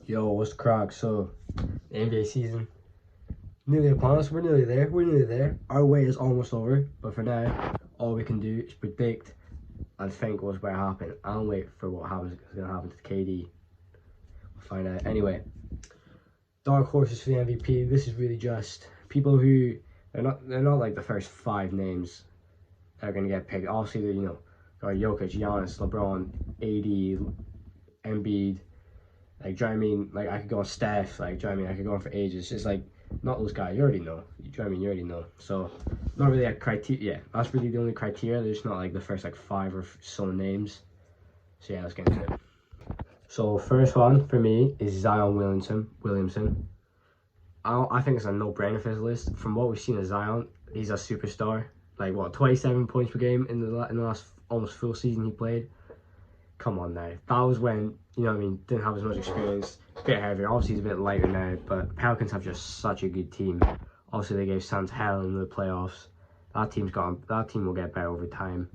Yo, what's the crack? So, the NBA season nearly upon us. We're nearly there. We're nearly there. Our wait is almost over. But for now, all we can do is predict and think what's going to happen. And wait for what happens is going to happen to KD. We'll find out. Anyway, dark horses for the MVP. This is really just people who they're not like the first 5 names that are going to get picked. Obviously, got Jokic, Giannis, LeBron, AD, Embiid. Like, do you know what I mean? Like, I could go on Steph, like, do you know what I mean? I could go on for ages. It's just like, not those guys. You already know. Do you know what I mean? You already know. So, not really a criteria. Yeah, that's really the only criteria. There's not like the first like 5 or so names. So, yeah, let's get into it. So, first one for me is Zion Williamson. I think it's a no-brainer for his list. From what we've seen of Zion, he's a superstar. Like, what, 27 points per game in the last almost full season he played. Come on now. That was when, you know what I mean, didn't have as much experience, a bit heavier. Obviously, he's a bit lighter now, but Pelicans have just such a good team. Obviously, they gave Suns hell in the playoffs. That team will get better over time.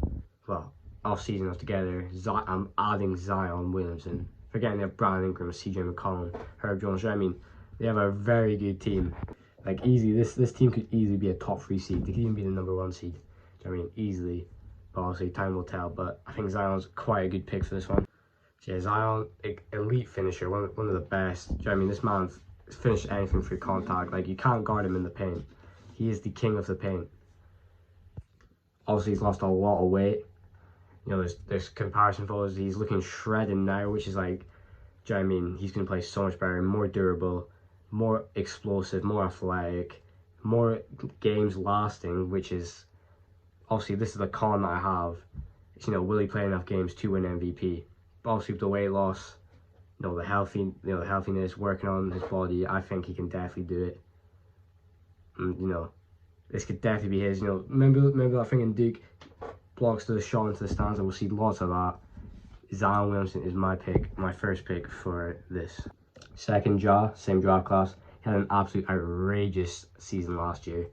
Well, off season altogether. I'm adding Zion Williamson. Forgetting they have Brandon Ingram, CJ McCollum, Herb Jones. I mean, they have a very good team. Like, easy. This team could easily be a top 3 seed. They could even be the #1 seed. I mean, easily. But obviously, time will tell. But I think Zion's quite a good pick for this one. So yeah, Zion, elite finisher, one of the best. Do you know what I mean? This man finished anything through contact. Like, you can't guard him in the paint. He is the king of the paint. Obviously, he's lost a lot of weight. You know, there's comparison photos. He's looking shredded now, which is like, do you know what I mean? He's going to play so much better, more durable, more explosive, more athletic, more games lasting, which is, obviously, this is the con that I have. Is, will he play enough games to win MVP? But obviously, with the weight loss, the healthiness, working on his body, I think he can definitely do it. And, this could definitely be his. Remember that thing in Duke, blocks to the shot into the stands, and we'll see lots of that. Zion Williamson is my pick, my first pick for this. Second, same draft class. He had an absolute outrageous season last year.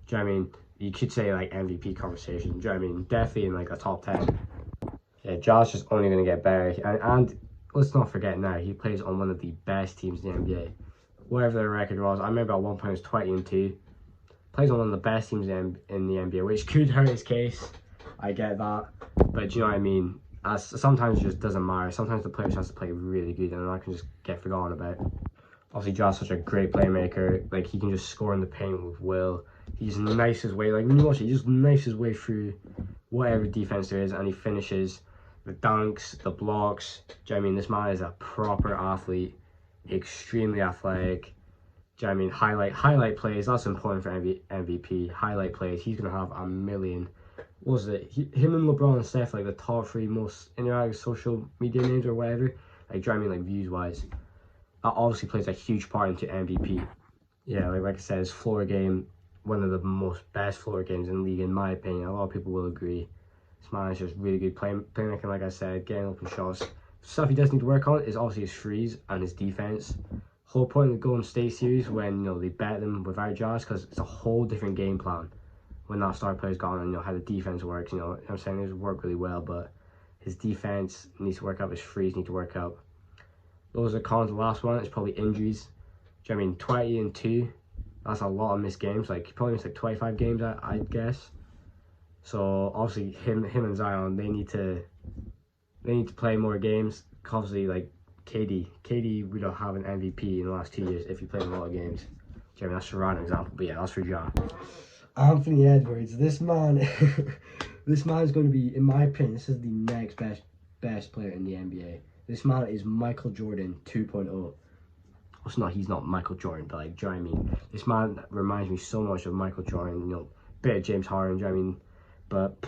Do you know what I mean? You could say like MVP conversation. Do you know what I mean? Definitely in like a top 10. Yeah, Ja's just only going to get better. And let's not forget now, he plays on one of the best teams in the NBA. Whatever their record was, I remember at one point it was 20-2. Plays on one of the best teams in the NBA, which could hurt his case. I get that. But do you know what I mean? Sometimes it just doesn't matter. Sometimes the player just has to play really good and I can just get forgotten about. Obviously, Ja's such a great playmaker. Like, he can just score in the paint with will. He's nice his way. Like, when you watch it, he just knifes his way through whatever defense there is, and he finishes the dunks, the blocks. Do you know what I mean? This man is a proper athlete, extremely athletic. Do you know what I mean? Highlight plays. That's important for MVP. Highlight plays. He's gonna have a million. What was it? Him and LeBron and Steph, like the top 3 most interactive social media names or whatever. Like, do you know what I mean? Like, views wise. That obviously plays a huge part into MVP. Yeah, like I said, his floor game, one of the most best floor games in the league, in my opinion. A lot of people will agree. This man is just really good playmaking, like I said, getting open shots. Stuff he does need to work on is obviously his threes and his defense. Whole point of the Golden State series when they bet them without Josh, because it's a whole different game plan when that star player's gone, and how the defense works. You know what I'm saying? It worked really well, but his defense needs to work up. His threes need to work up. Those are cons. The last one is probably injuries. Do you know what I mean? 20-2. That's a lot of missed games. Like, he probably missed like 25 games, I'd guess. So obviously him and Zion, they need to play more games. Obviously, like KD would have an MVP in the last 2 years if he played a lot of games. Do you know what I mean? That's a random example, but yeah, that's for Ja. Anthony Edwards, this man, this man is going to be, in my opinion, this is the next best player in the NBA. This man is Michael Jordan 2.0. Also, he's not Michael Jordan, but like, do you know what I mean? This man reminds me so much of Michael Jordan, bit of James Harden, do you know what I mean? But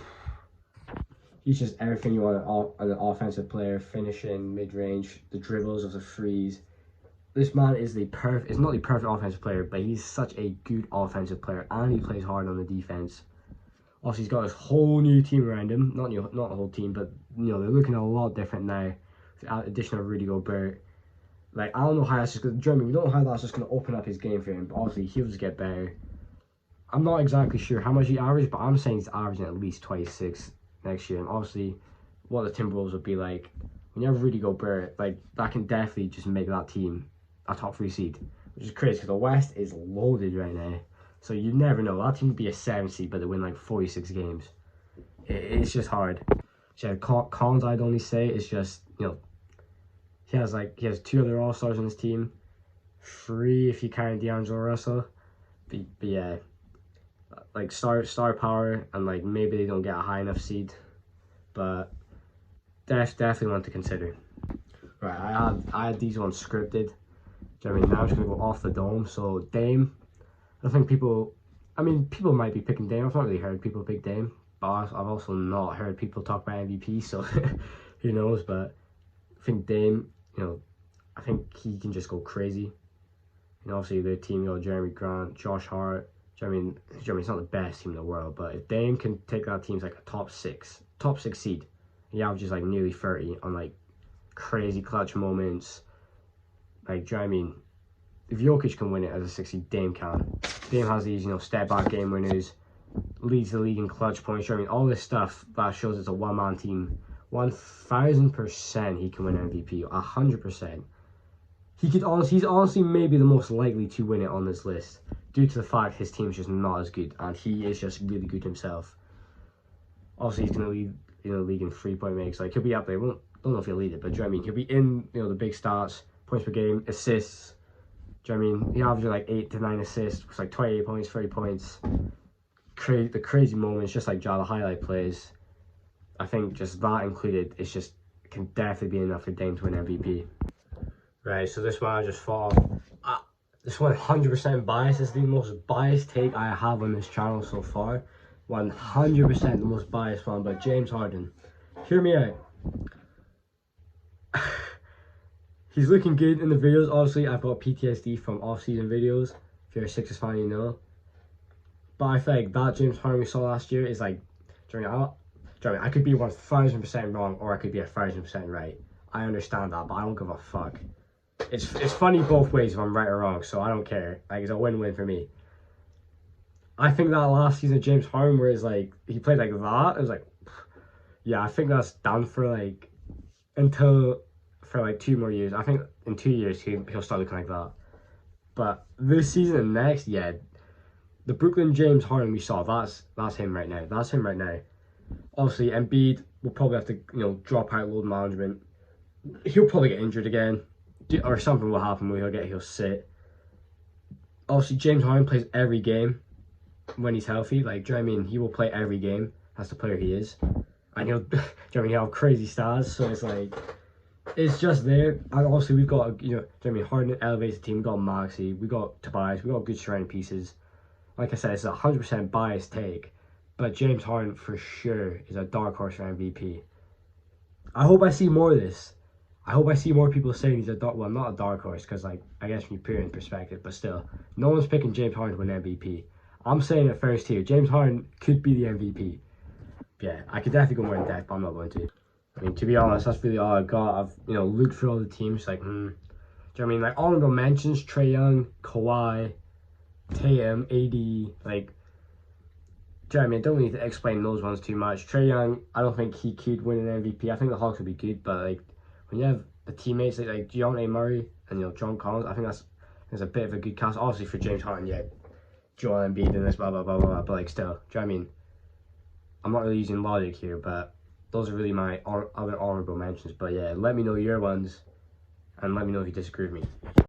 he's just everything you want an offensive player, finishing, mid-range, the dribbles of the threes. This man is it's not the perfect offensive player, but he's such a good offensive player, and he plays hard on the defense. Obviously, he's got his whole new team around him. Not the whole team, but they're looking a lot different now. With the addition of Rudy Gobert. Like, I don't know how that's just going to, we don't know how that's just going to open up his game for him, but obviously he'll just get better. I'm not exactly sure how much he averaged, but I'm saying he's averaging at least 26 next year. And obviously, what the Timberwolves would be like, when you have Rudy Gobert, like, that can definitely just make that team a top 3 seed, which is crazy because the West is loaded right now. So you never know. That team would be a 7 seed, but they win like 46 games. It's just hard. So cons I'd only say is just, you know, he has 2 other All-Stars on his team, 3 if you count D'Angelo Russell. But yeah, like star power, and like maybe they don't get a high enough seed, but definitely one to consider. Right, I had these ones scripted. Do you know what I mean? Now I'm just gonna go off the dome. So Dame, I think people might be picking Dame. I've not really heard people pick Dame, but I've also not heard people talk about MVP. So who knows? But I think Dame, you know, I think he can just go crazy. You know, obviously their team, you got Jeremy Grant, Josh Hart. Do you know what I mean? It's not the best team in the world, but if Dame can take that team like a top six seed, he averages like nearly 30 on like crazy clutch moments. Like, do you know what I mean? If Jokic can win it as a 6 seed, Dame can. Dame has these, you know, step back game winners, leads the league in clutch points. Do you know what I mean? All this stuff that shows it's a one-man team. 1000% he can win MVP. 100%. He's honestly maybe the most likely to win it on this list, due to the fact his team's just not as good, and he is just really good himself. Obviously, he's going to lead, you know, the league in 3-point makes. Like, he'll be up there. Don't know if he'll lead it, but do you know what I mean? He'll be in, you know, the big stats, points per game, assists. Do you know what I mean? He averages like 8 to 9 assists. It's like 28 points, 30 points. The crazy moments, just like Ja, the highlight plays. I think just that included, it's just can definitely be enough for Dame to win MVP. Right, so this one I just thought of. This 100% biased. This is the most biased take I have on this channel so far. 100% the most biased one, but James Harden. Hear me out. He's looking good in the videos. Obviously, I've got PTSD from off-season videos. If you're a Sixers fan, you know. But I feel like that James Harden we saw last year is like, I could be 1000% wrong, or I could be 1000% right. I understand that, but I don't give a fuck. It's funny both ways if I'm right or wrong, so I don't care. Like, it's a win-win for me. I think that last season of James Harden, where it's like he played like that, it was like, yeah, I think that's done for like for like 2 more years. I think in 2 years he'll start looking like that. But this season and next, yeah, the Brooklyn James Harden we saw, that's him right now. That's him right now. Obviously, Embiid will probably have to, you know, drop out load management. He'll probably get injured again, or something will happen where he'll sit. Obviously, James Harden plays every game when he's healthy. Like, do you know what I mean? He will play every game. That's the player he is. And he'll, do you know what I mean? He'll have crazy stars. So it's like, it's just there. And obviously, we've got, you know, do you know what I mean? Harden elevates the team. We've got Maxey. We've got Tobias. We've got good surrounding pieces. Like I said, it's a 100% biased take. But James Harden, for sure, is a dark horse for MVP. I hope I see more of this. I hope I see more people saying he's not a dark horse, because, like, I guess from your parent perspective, but still, no one's picking James Harden to win MVP. I'm saying it first here. James Harden could be the MVP. Yeah, I could definitely go more in depth, but I'm not going to. I mean, to be honest, that's really all I got. I've, you know, looked through all the teams, like, do you know what I mean? Like, honorable mentions, Trae Young, Kawhi, Tatum, AD, like, do you know what I mean? I don't need to explain those ones too much. Trae Young, I don't think he could win an MVP. I think the Hawks would be good, but, like, when you have the teammates like Dejounte Murray and, you know, John Collins, I think that's a bit of a good cast. Obviously for James Harden, yeah, Joel Embiid and this blah blah blah blah, but like still, do you know what I mean? I'm not really using logic here, but those are really my other honorable mentions. But yeah, let me know your ones, and let me know if you disagree with me.